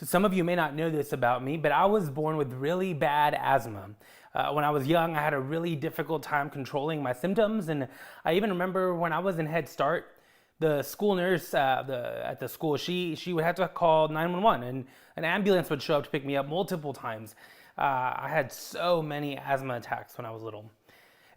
So some of you may not know this about me, but I was born with really bad asthma. When I was young, I had a really difficult time controlling my symptoms, and I even remember when I was in Head Start, the school nurse at the school, she would have to call 911, and an ambulance would show up to pick me up multiple times. I had so many asthma attacks when I was little.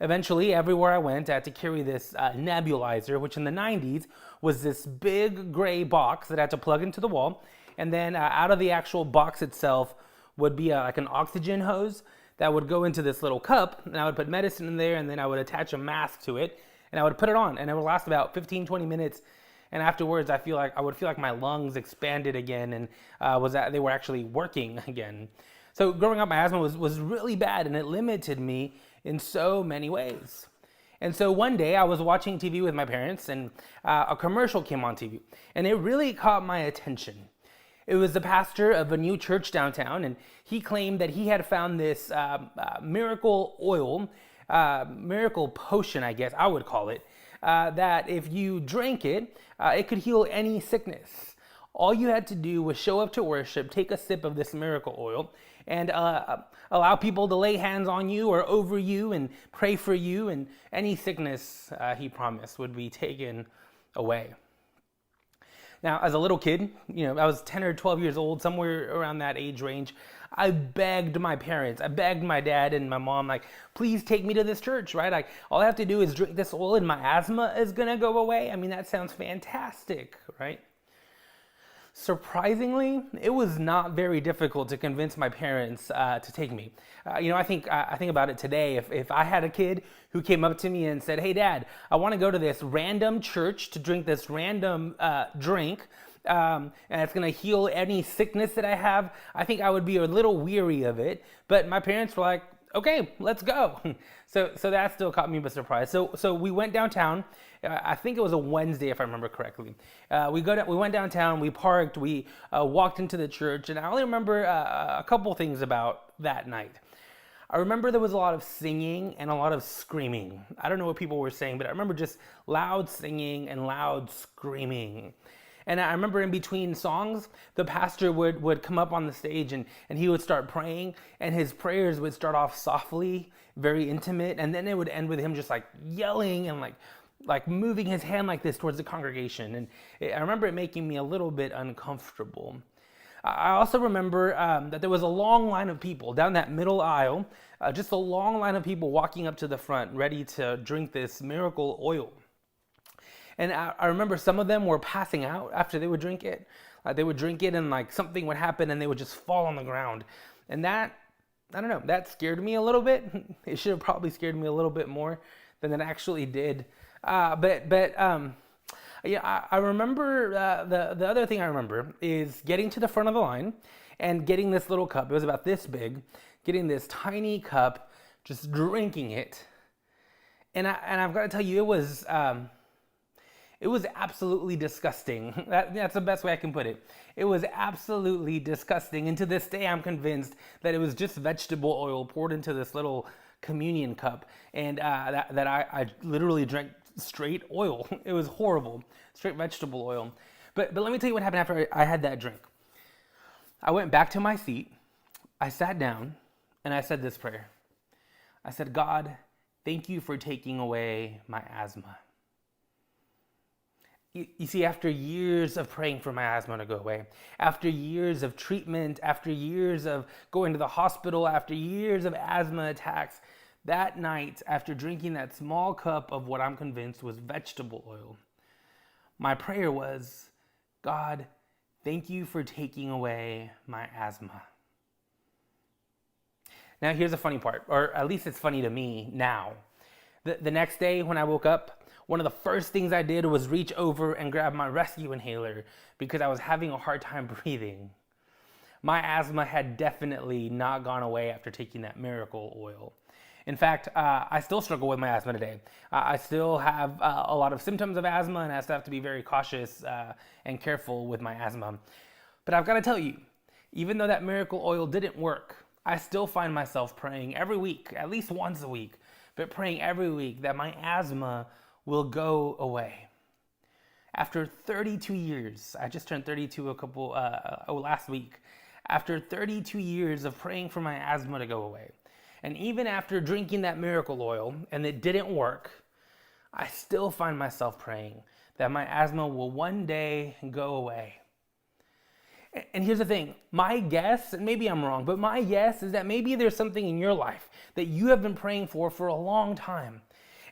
Eventually, everywhere I went, I had to carry this nebulizer, which in the 90s was this big gray box that I had to plug into the wall. And then out of the actual box itself would be like an oxygen hose that would go into this little cup. And I would put medicine in there, and then I would attach a mask to it, and I would put it on. And it would last about 15, 20 minutes. And afterwards, I would feel like my lungs expanded again, and they were actually working again. So growing up, my asthma was really bad, and it limited me in so many ways. And so one day I was watching TV with my parents, and a commercial came on TV, and it really caught my attention. It was the pastor of a new church downtown, and he claimed that he had found this miracle oil, miracle potion, I guess I would call it, that if you drank it, it could heal any sickness. All you had to do was show up to worship, take a sip of this miracle oil, and allow people to lay hands on you or over you and pray for you, and any sickness, he promised, would be taken away. Now, as a little kid, I was 10 or 12 years old, somewhere around that age range. I begged my parents, I begged my dad and my mom, like, please take me to this church, right? Like, all I have to do is drink this oil and my asthma is gonna go away. I mean, that sounds fantastic, right? Surprisingly, it was not very difficult to convince my parents to take me. I think about it today. If I had a kid who came up to me and said, "Hey, Dad, I want to go to this random church to drink this random drink, and it's going to heal any sickness that I have," I think I would be a little weary of it. But my parents were like, "Okay, let's go." So that still caught me by surprise. So we went downtown. I think it was a Wednesday, if I remember correctly. We went downtown, we parked, we walked into the church, and I only remember a couple things about that night. I remember there was a lot of singing and a lot of screaming. I don't know what people were saying, but I remember just loud singing and loud screaming. And I remember in between songs, the pastor would come up on the stage and he would start praying, and his prayers would start off softly, very intimate, and then it would end with him just like yelling and like moving his hand like this towards the congregation. And I remember it making me a little bit uncomfortable. I also remember that there was a long line of people down that middle aisle, just a long line of people walking up to the front, ready to drink this miracle oil. And I remember some of them were passing out after they would drink it. They would drink it and like something would happen and they would just fall on the ground. And that, I don't know, that scared me a little bit. It should have probably scared me a little bit more than it actually did. I remember the other thing I remember is getting to the front of the line and getting this little cup. It was about this big, getting this tiny cup, just drinking it. And I've got to tell you, it was absolutely disgusting. That's the best way I can put it. It was absolutely disgusting. And to this day, I'm convinced that it was just vegetable oil poured into this little communion cup. And that I literally drank straight oil. It was horrible. Straight vegetable oil. But let me tell you what happened after I had that drink. I went back to my seat. I sat down and I said this prayer. I said, "God, thank you for taking away my asthma." You see, after years of praying for my asthma to go away, after years of treatment, after years of going to the hospital, after years of asthma attacks, that night, after drinking that small cup of what I'm convinced was vegetable oil, my prayer was, "God, thank you for taking away my asthma." Now, here's the funny part, or at least it's funny to me now. The next day when I woke up, one of the first things I did was reach over and grab my rescue inhaler because I was having a hard time breathing. My asthma had definitely not gone away after taking that miracle oil. In fact, I still struggle with my asthma today. I still have a lot of symptoms of asthma, and I still have to be very cautious and careful with my asthma. But I've got to tell you, even though that miracle oil didn't work, I still find myself praying every week, at least once a week, but praying every week that my asthma will go away. After 32 years, I just turned 32 last week. After 32 years of praying for my asthma to go away, and even after drinking that miracle oil and it didn't work, I still find myself praying that my asthma will one day go away. And here's the thing, my guess, and maybe I'm wrong, but my guess is that maybe there's something in your life that you have been praying for a long time.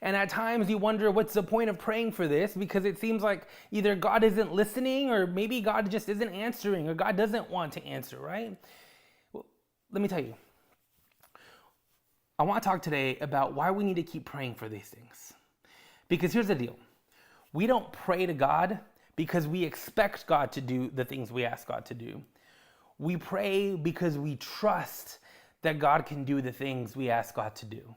And at times you wonder, what's the point of praying for this? Because it seems like either God isn't listening, or maybe God just isn't answering, or God doesn't want to answer, right? Well, let me tell you. I want to talk today about why we need to keep praying for these things. Because here's the deal. We don't pray to God because we expect God to do the things we ask God to do. We pray because we trust that God can do the things we ask God to do.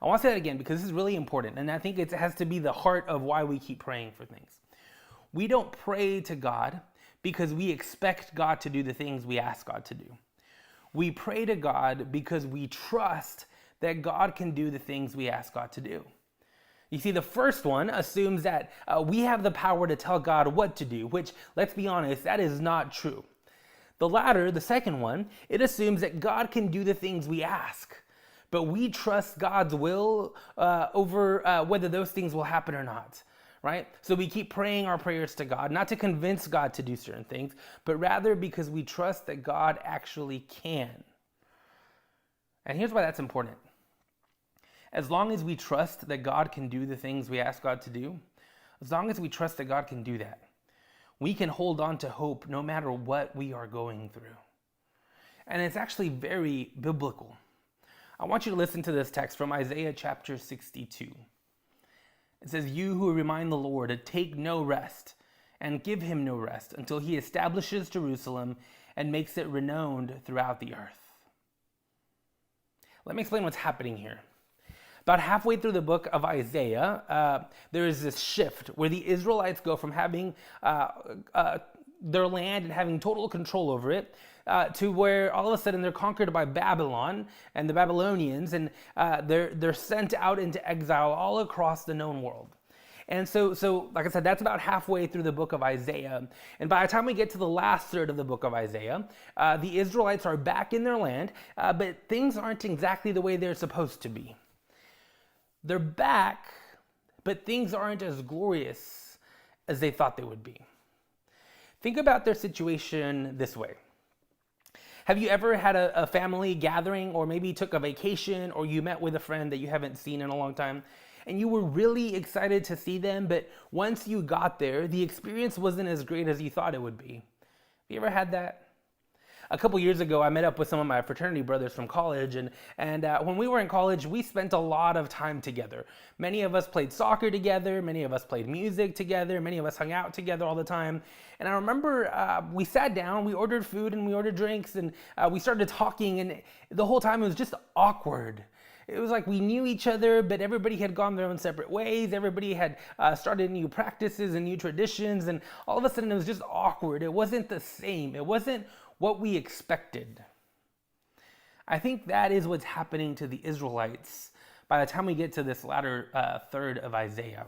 I want to say that again because this is really important, and I think it has to be the heart of why we keep praying for things. We don't pray to God because we expect God to do the things we ask God to do. We pray to God because we trust that God can do the things we ask God to do. You see, the first one assumes that we have the power to tell God what to do, which, let's be honest, that is not true. The latter, the second one, it assumes that God can do the things we ask, but we trust God's will over whether those things will happen or not, right? So we keep praying our prayers to God, not to convince God to do certain things, but rather because we trust that God actually can. And here's why that's important. As long as we trust that God can do the things we ask God to do, as long as we trust that God can do that, we can hold on to hope no matter what we are going through. And it's actually very biblical. I want you to listen to this text from Isaiah chapter 62. It says, "You who remind the Lord to take no rest and give him no rest until he establishes Jerusalem and makes it renowned throughout the earth." Let me explain what's happening here. About halfway through the book of Isaiah, there is this shift where the Israelites go from having their land and having total control over it to where all of a sudden they're conquered by Babylon and the Babylonians, and they're sent out into exile all across the known world. And so, like I said, that's about halfway through the book of Isaiah. And by the time we get to the last third of the book of Isaiah, the Israelites are back in their land, but things aren't exactly the way they're supposed to be. They're back, but things aren't as glorious as they thought they would be. Think about their situation this way. Have you ever had a family gathering, or maybe took a vacation, or you met with a friend that you haven't seen in a long time, and you were really excited to see them, but once you got there, the experience wasn't as great as you thought it would be? Have you ever had that? A couple years ago, I met up with some of my fraternity brothers from college, and when we were in college, we spent a lot of time together. Many of us played soccer together, many of us played music together, many of us hung out together all the time. And I remember we sat down, we ordered food and we ordered drinks, and we started talking, and the whole time it was just awkward. It was like we knew each other, but everybody had gone their own separate ways. Everybody had started new practices and new traditions, and all of a sudden it was just awkward. It wasn't the same. It wasn't what we expected. I think that is what's happening to the Israelites by the time we get to this latter third of Isaiah.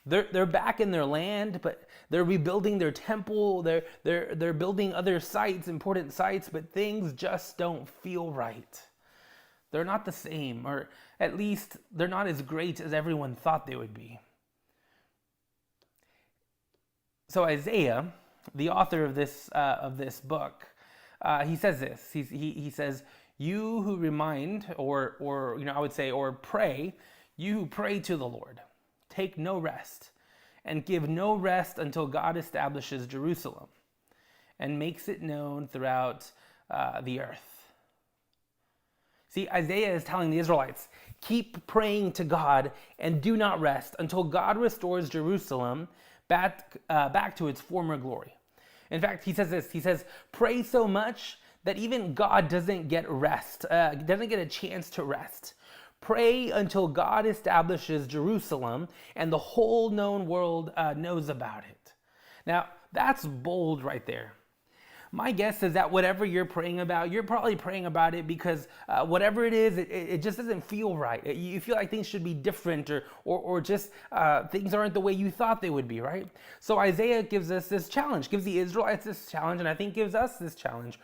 They're back in their land, but they're rebuilding their temple. They're building other sites, important sites, but things just don't feel right. They're not the same, or at least they're not as great as everyone thought they would be. So Isaiah, the author of this book, he says this. He says, "You who remind, or I would say, or pray, you who pray to the Lord, take no rest, and give no rest until God establishes Jerusalem, and makes it known throughout the earth." See, Isaiah is telling the Israelites, keep praying to God and do not rest until God restores Jerusalem back to its former glory. In fact, he says this, he says, pray so much that even God doesn't get rest, doesn't get a chance to rest. Pray until God establishes Jerusalem and the whole known world knows about it. Now, that's bold right there. My guess is that whatever you're praying about, you're probably praying about it because whatever it is, it just doesn't feel right. You feel like things should be different, or just things aren't the way you thought they would be, right? So Isaiah gives us this challenge, gives the Israelites this challenge, and I think gives us this challenge.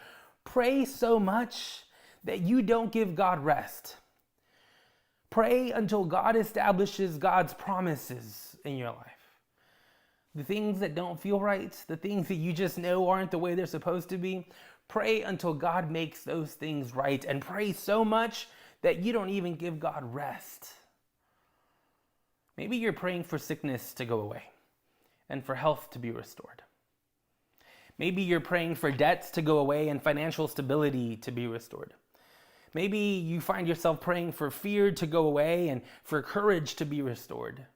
Pray so much that you don't give God rest. Pray until God establishes God's promises in your life. The things that don't feel right, the things that you just know aren't the way they're supposed to be, pray until God makes those things right, and pray so much that you don't even give God rest. Maybe you're praying for sickness to go away and for health to be restored. Maybe you're praying for debts to go away and financial stability to be restored. Maybe you find yourself praying for fear to go away and for courage to be restored.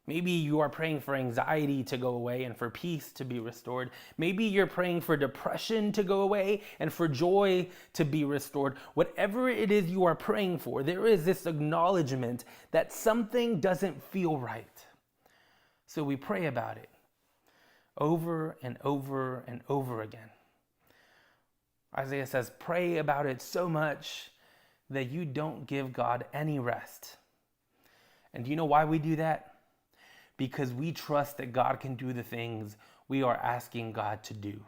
Maybe you are praying for anxiety to go away and for peace to be restored. Maybe you're praying for depression to go away and for joy to be restored. Whatever it is you are praying for, there is this acknowledgement that something doesn't feel right. So we pray about it over and over and over again. Isaiah says, pray about it so much that you don't give God any rest. And do you know why we do that? Because we trust that God can do the things we are asking God to do.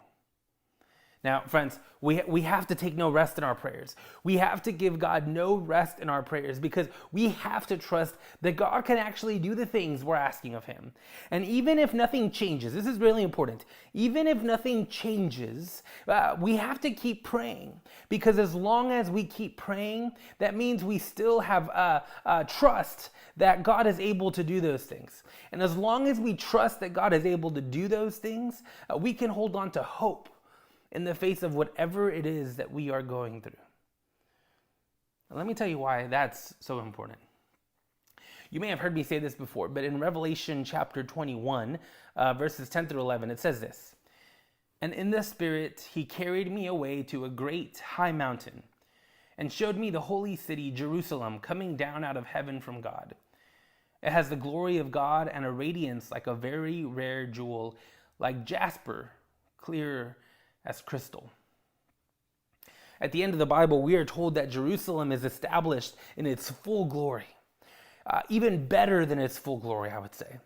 Now, friends, we have to take no rest in our prayers. We have to give God no rest in our prayers because we have to trust that God can actually do the things we're asking of him. And even if nothing changes, this is really important, even if nothing changes, we have to keep praying, because as long as we keep praying, that means we still have trust that God is able to do those things. And as long as we trust that God is able to do those things, we can hold on to hope in the face of whatever it is that we are going through. And let me tell you why that's so important. You may have heard me say this before, but in Revelation chapter 21, verses 10 through 11, it says this: "And in the Spirit he carried me away to a great high mountain, and showed me the holy city, Jerusalem, coming down out of heaven from God. It has the glory of God and a radiance like a very rare jewel, like jasper, clear as crystal." At the end of the Bible, we are told that Jerusalem is established in its full glory, even better than its full glory, I would say.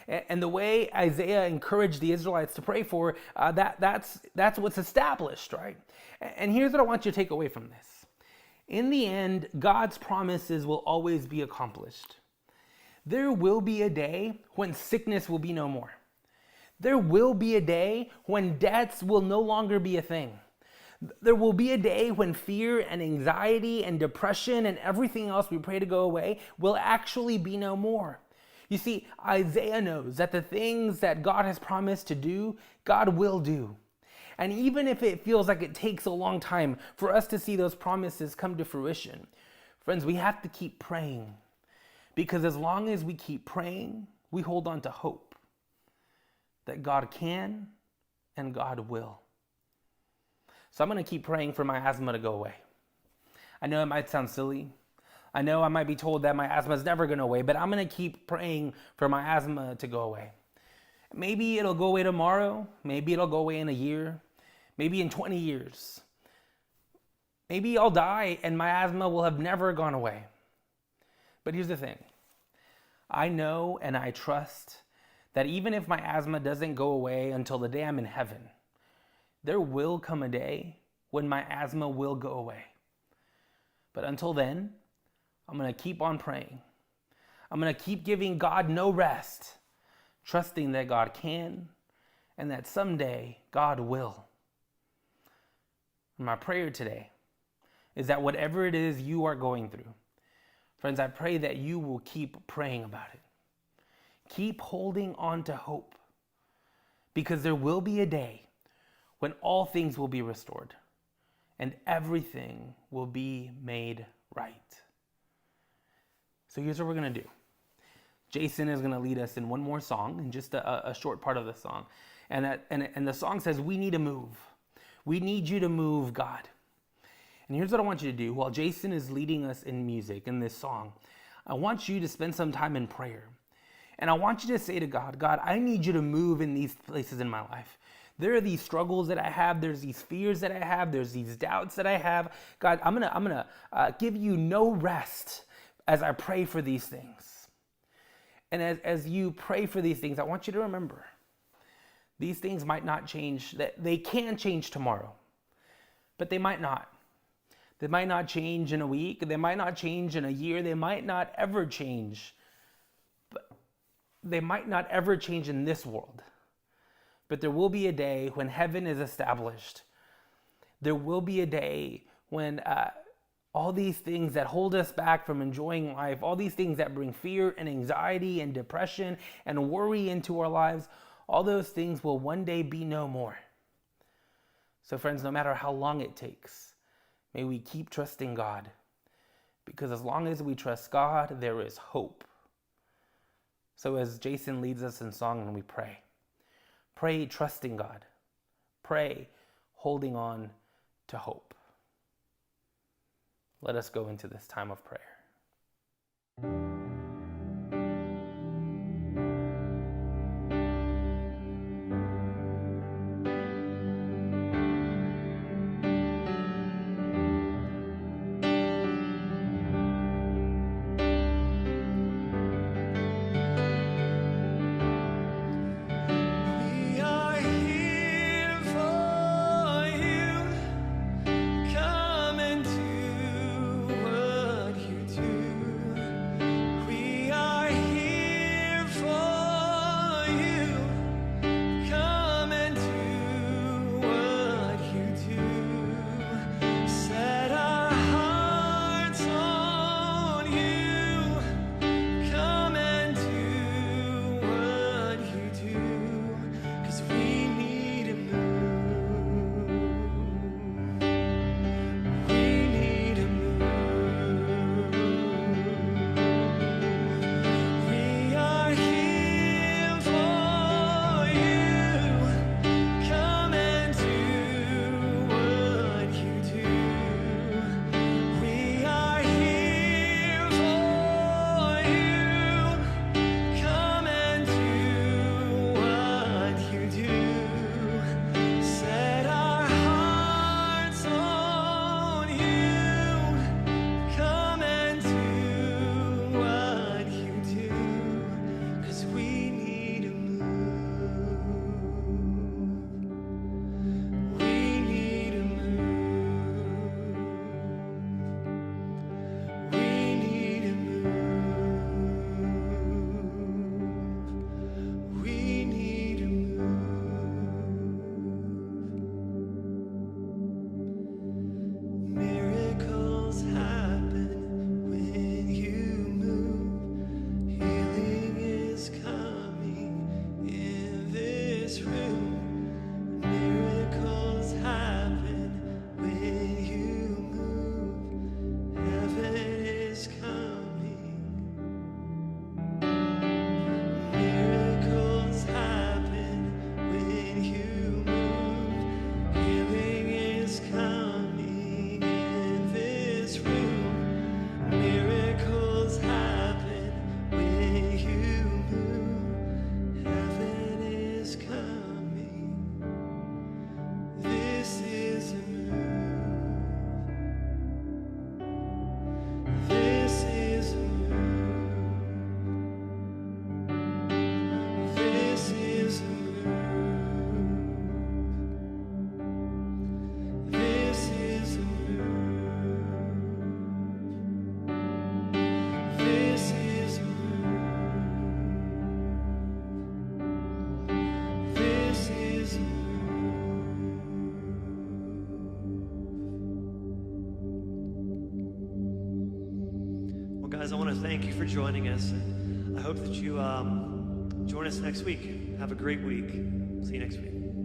And the way Isaiah encouraged the Israelites to pray for, that's what's established, right? And here's what I want you to take away from this. In the end, God's promises will always be accomplished. There will be a day when sickness will be no more. There will be a day when debts will no longer be a thing. There will be a day when fear and anxiety and depression and everything else we pray to go away will actually be no more. You see, Isaiah knows that the things that God has promised to do, God will do. And even if it feels like it takes a long time for us to see those promises come to fruition, friends, we have to keep praying. Because as long as we keep praying, we hold on to hope that God can and God will. So I'm going to keep praying for my asthma to go away. I know it might sound silly. I know I might be told that my asthma is never going to go away, but I'm going to keep praying for my asthma to go away. Maybe it'll go away tomorrow. Maybe it'll go away in a year. Maybe in 20 years. Maybe I'll die and my asthma will have never gone away. But here's the thing. I know and I trust that even if my asthma doesn't go away until the day I'm in heaven, there will come a day when my asthma will go away. But until then, I'm going to keep on praying. I'm going to keep giving God no rest, trusting that God can and that someday God will. And my prayer today is that whatever it is you are going through, friends, I pray that you will keep praying about it. Keep holding on to hope, because there will be a day when all things will be restored and everything will be made right. So here's what we're going to do. Jason is going to lead us in one more song, in just a short part of the song. And the song says, we need to move. We need you to move, God. And here's what I want you to do. While Jason is leading us in music, in this song, I want you to spend some time in prayer. And I want you to say to God, God, I need you to move in these places in my life. There are these struggles that I have. There's these fears that I have. There's these doubts that I have. God, I'm gonna give you no rest as I pray for these things. And as you pray for these things, I want you to remember, these things might not change. That they can change tomorrow, but they might not. They might not change in a week. They might not change in a year. They might not ever change. But they might not ever change in this world. But there will be a day when heaven is established. There will be a day when all these things that hold us back from enjoying life, all these things that bring fear and anxiety and depression and worry into our lives, all those things will one day be no more. So friends, no matter how long it takes, may we keep trusting God. Because as long as we trust God, there is hope. So as Jason leads us in song and we pray, pray trusting God. Pray holding on to hope. Let us go into this time of prayer. Guys, I want to thank you for joining us, and I hope that you join us next week. Have a great week. See you next week.